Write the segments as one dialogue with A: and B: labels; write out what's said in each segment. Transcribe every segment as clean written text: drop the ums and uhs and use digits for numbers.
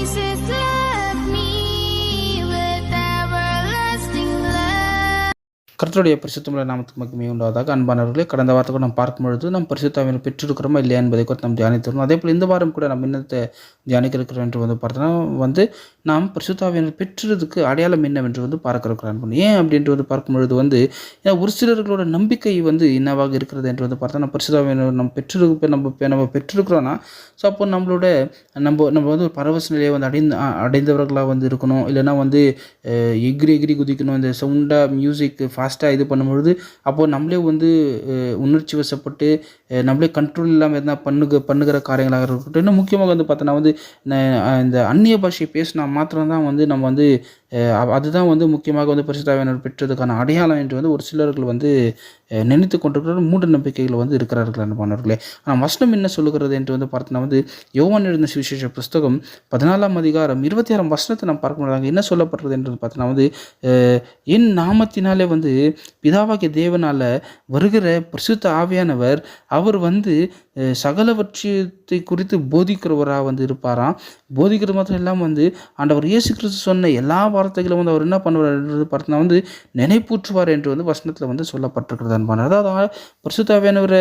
A: Jesus loved me with everlasting love.
B: கர்த்தருடைய பரிசுத்தமுள்ள நாமத்துக்கு மகிமை உண்டாவதாக. அன்பானவர்களே, கடந்த வாரத்தை கூட நாம் பார்க்கும் பொழுது நாம் பரிசுத்தாவினை பெற்றிருக்கிறோமா இல்லையா என்பதை குறித்து நாம் தியானித்திருந்தோம். அதே போல் இந்த வாரம் கூட நம்ம என்னத்தை தியானிக்க இருக்கிறோம் என்று பார்த்தோன்னா நாம் பரிசுத்தாவினை பெற்றதுக்கு அடையாளம் என்னவென்று பார்க்க இருக்கிறோம். ஏன் அப்படின்ட்டு பார்க்கும்பொழுது ஏன்னா ஒரு சிலர்களோட நம்பிக்கை என்னவாக இருக்கிறது என்று பார்த்தா நம்ம பரிசுத்தாவினை நம்ம பெற்றிருக்கிறோன்னா, ஸோ அப்போ நம்ம ஒரு பரவச நிலையை அடைந்தவர்களாக இருக்கணும். இல்லைன்னா எகிரி குதிக்கணும். இந்த சவுண்டாக மியூசிக் ஃபாஸ்ட்டாக இது பண்ணும்பொழுது அப்போது நம்மளே உணர்ச்சி வசப்பட்டு நம்மளே கண்ட்ரோல் இல்லாமல் எதனா பண்ணுகிற காரியங்களாக இருக்கட்டும். இன்னும் முக்கியமாக பார்த்தோன்னா இந்த அந்நிய பாஷையை பேசினா மாத்திரம்தான் நம்ம அதுதான் முக்கியமாக பரிசுத்தாவியானவர் பெற்றதுக்கான அடையாளம் என்று ஒரு சிலர்கள் நினைத்து கொண்டிருக்கிற மூட நம்பிக்கைகள் இருக்கிறார்கள் அன்பானவர்களே. ஆனால் வசனம் என்ன சொல்லுகிறது என்று பார்த்தோன்னா யோவான் எழுதின சுவிசேஷ புஸ்தகம் 14ஆம் அதிகாரம் 26ஆம் வசனத்தை நம்ம பார்க்க முடியாது. என்ன சொல்லப்படுறது என்று பார்த்தோன்னா என் நாமத்தினாலே பிதாவாகிய தேவனால் வருகிற பரிசுத்த ஆவியானவர் அவர் சகலவற்றை குறித்து போதிக்கிறவராக இருப்பாராம். போதிக்கிறது மாத்திரம் இல்லாமல் ஆண்டவர் இயேசு கிறிஸ்து சொன்ன எல்லா வார்த்தைகளும் அவர் என்ன பண்ணுவார் என்று பார்த்தோன்னா நினைப்பூற்றுவார் என்று வசனத்தில் சொல்லப்பட்டிருக்கிறது அன்பான. அதாவது பரிசுத்த ஆவியானவரை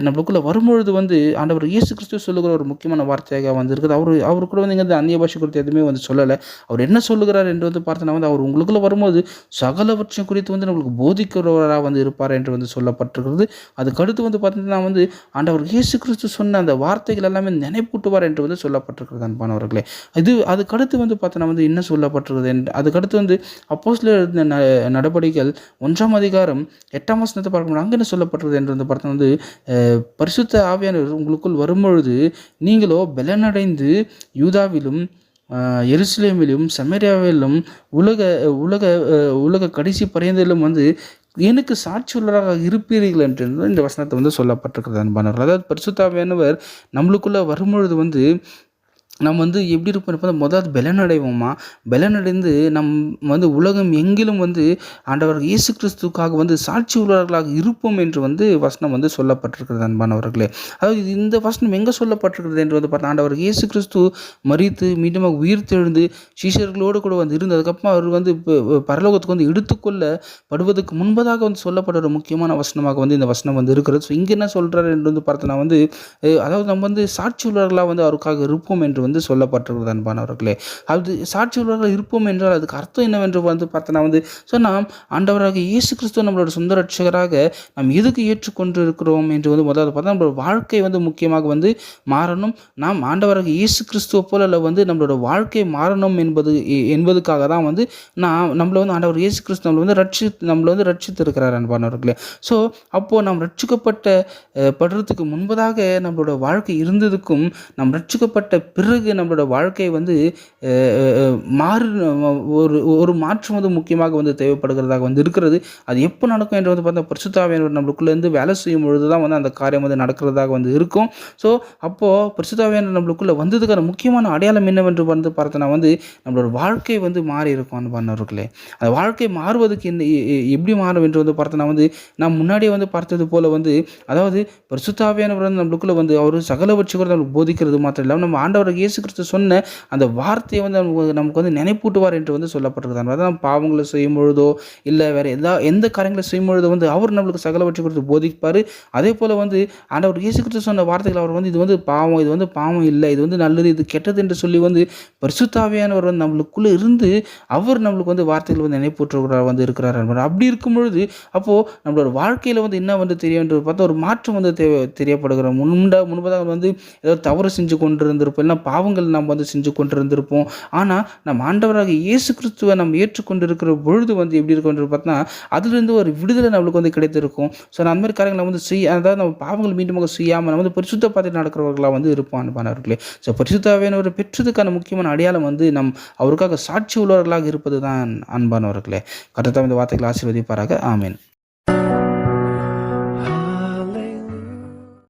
B: நம்மளுக்குள்ளே வரும்பொழுது ஆண்டவர் இயேசு கிறிஸ்து சொல்லுகிற ஒரு முக்கியமான வார்த்தையாக இருக்குது. அவர் கூட இங்கே அந்நிய பாஷை குறித்து எதுவுமே சொல்லலை. அவர் என்ன சொல்லுகிறார் என்று பார்த்தோன்னா அவர் உங்களுக்குள்ளே வரும்போது சகலவற்றையும் குறித்து நம்மளுக்கு போதிக்கிறவராக இருப்பார் என்று சொல்லப்பட்டிருக்கிறது. அதுக்கடுத்து பார்த்தீங்கன்னா ஆண்டவர் இயேசு கிறிஸ்து சொன்ன அந்த வார்த்தைகள் எல்லாமே நினைப்பூட்டுவார் என்று சொல்லப்பட்டிருக்கிறது அன்பானவர்களே. அதுக்கடுத்து பார்த்தோன்னா என்ன சொல்லப்பட்டிருக்கிறது என்று அதுக்கடுத்து அப்போஸ்தலர் நடபடிகள் 1ஆம் அதிகாரம் 8ஆம் வசனத்தை பார்க்க முடியும். அங்கே என்ன சொல்லப்பட்டிருக்கிறது என்று பார்த்தோன்னா பரிசுத்த ஆவியானவர் உங்களுக்குள் வரும்பொழுது நீங்களோ பலனடைந்து யூதாவிலும் எருசலேமிலும் சமரியாவிலும் உலக கடைசி பரியந்திலும் எனக்கு சாட்சியுள்ளவராக இருப்பீர்கள் என்று இந்த வசனத்தை சொல்லப்பட்டிருக்கிறது அன்பானவர்கள். அதாவது பரிசுத்த ஆவியானவர் நம்மளுக்குள்ளே வரும்பொழுது நம்ம எப்படி இருப்போம் முதல் பலனடைவோமா, பலனடைந்து உலகம் எங்கிலும் ஆண்டவர் இயேசு கிறிஸ்துக்காக சாட்சி உள்ளவர்களாக இருப்போம் என்று வசனம் சொல்லப்பட்டிருக்கிறது அன்பானவர்களே. அதாவது இந்த வசனம் எங்கே சொல்லப்பட்டிருக்கிறது என்று பார்த்தா ஆண்டவர் இயேசு கிறிஸ்து மரித்து மீண்டும் உயிர் தெழுந்து சீஷர்களோடு கூட இருந்து அதுக்கப்புறம் அவர் பரலோகத்துக்கு எடுத்துக்கொள்ளப்படுவதற்கு முன்பதாக சொல்லப்பட்ட ஒரு முக்கியமான வசனமாக இந்த வசனம் இருக்கிறது. ஸோ இங்கே என்ன சொல்கிறார் என்று பார்த்தோன்னா அதாவது நம்ம சாட்சி உள்ளவர்களாக அவருக்காக இருப்போம் என்று சொல்லப்பட்டிருக்கிறது அன்பானவர்களே. அது சாட்சி உள்ளவர்கள் இருப்போம் என்றால் அதுக்கு அர்த்தம் என்னவென்று பார்த்தோன்னா ஸோ நாம் ஆண்டவராக இயேசு கிறிஸ்துவ நம்மளோட சொந்த ரட்சகராக நாம் எதுக்கு ஏற்றுக்கொண்டு இருக்கிறோம் என்று முதல்ல பார்த்தா நம்மளோட வாழ்க்கை முக்கியமாக மாறணும். நாம் ஆண்டவராக இயேசு கிறிஸ்துவ போல நம்மளோட வாழ்க்கை மாறணும் என்பதுக்காக தான் நம்மளை ஆண்டவர் இயேசு கிறிஸ்து நம்மளை ரட்சித்து இருக்கிறார் அன்பானவர்களே. ஸோ அப்போது நாம் ரட்சிக்கப்பட்ட படுறதுக்கு முன்பதாக நம்மளோட வாழ்க்கை இருந்ததுக்கும் நாம் ரட்சிக்கப்பட்ட பிறகு நம்மளோட வாழ்க்கை ஒரு மாற்றம் முக்கியமாக தேவைப்படுகிறதாக இருக்கிறது. அது எப்போ நடக்கும் என்று பார்த்தா பரிசுத்த ஆவியானவர் நம்மளுக்குள்ளே வேலை செய்யும் பொழுது தான் அந்த காரியம் நடக்கிறதாக இருக்கும். ஸோ அப்போது பரிசுத்த ஆவியானவர் நம்மளுக்குள்ளே வந்ததுக்கான முக்கியமான அடையாளம் என்னவென்று பார்த்தோன்னா நம்மளோட வாழ்க்கை மாறி இருக்கும் அன்பானவர்களே. அந்த வாழ்க்கை மாறுவதற்கு எப்படி மாறும் என்று பார்த்தோன்னா நாம் முன்னாடியே பார்த்தது போல அதாவது பரிசுத்த ஆவியானவர் நம்மளுக்குள்ளே அவர் சகலவற்றை கூட நம்மளுக்கு போதிக்கிறது மாத்திரம் இல்லாமல் நம்ம ஆண்டவர் இயேசு கிறிஸ்து சொன்ன அந்த வார்த்தையை நமக்கு நினைப்பூட்டுவார் என்று சொல்லப்பட்டிருக்கிறார். அதான் பாவங்களை செய்யும் பொழுதோ இல்லை வேறு எந்த காரியங்களை செய்யும் பொழுதோ அவர் நம்மளுக்கு சகலவற்றை குறித்து போதிப்பார். அதே போல் ஆண்டவர் இயேசு கிறிஸ்து சொன்ன வார்த்தைகள் அவர் இது பாவம், இது பாவம் இல்லை, இது நல்லது, இது கெட்டது என்று சொல்லி பரிசுத்த ஆவியானவர் நம்மளுக்குள்ளே இருந்து அவர் நம்மளுக்கு வார்த்தைகள் நினைப்பூட்டுகிறார் இருக்கிறார். அப்படி இருக்கும் பொழுது அப்போது நம்மளோட வாழ்க்கையில் என்ன தெரியும் என்று பார்த்தா ஒரு மாற்றம் தெரியப்படுகிற முன்பதாக ஏதோ தவறு செஞ்சு கொண்டிருந்திருப்போம், இல்லை பாவங்கள் நாம் செஞ்சு கொண்டிருந்திருப்போம். ஆனால் நம்ம ஆண்டவராக இயேசு கிறிஸ்துவை நம்ம ஏற்றுக்கொண்டு இருக்கிற பொழுது எப்படி இருக்கும் பார்த்தா அதுலேருந்து ஒரு விடுதலை நம்மளுக்கு கிடைத்திருக்கும். ஸோ அந்த மாதிரி காரியங்களை அதாவது நம்ம பாவங்கள் மீண்டும் செய்யாமல் நம்ம பரிசுத்த பாதையில் நடக்கிறவர்களாக இருப்போம் அன்பானவர்களே. ஸோ பரிசுத்த ஆவியானவரை பெற்றதுக்கான முக்கியமான அடையாளம் நம் அவருக்காக சாட்சி உள்ளவர்களாக இருப்பது தான் அன்பானவர்களே. கர்த்தர் இந்த வார்த்தைகளை ஆசீர்வதிப்பாராக. ஆமென்.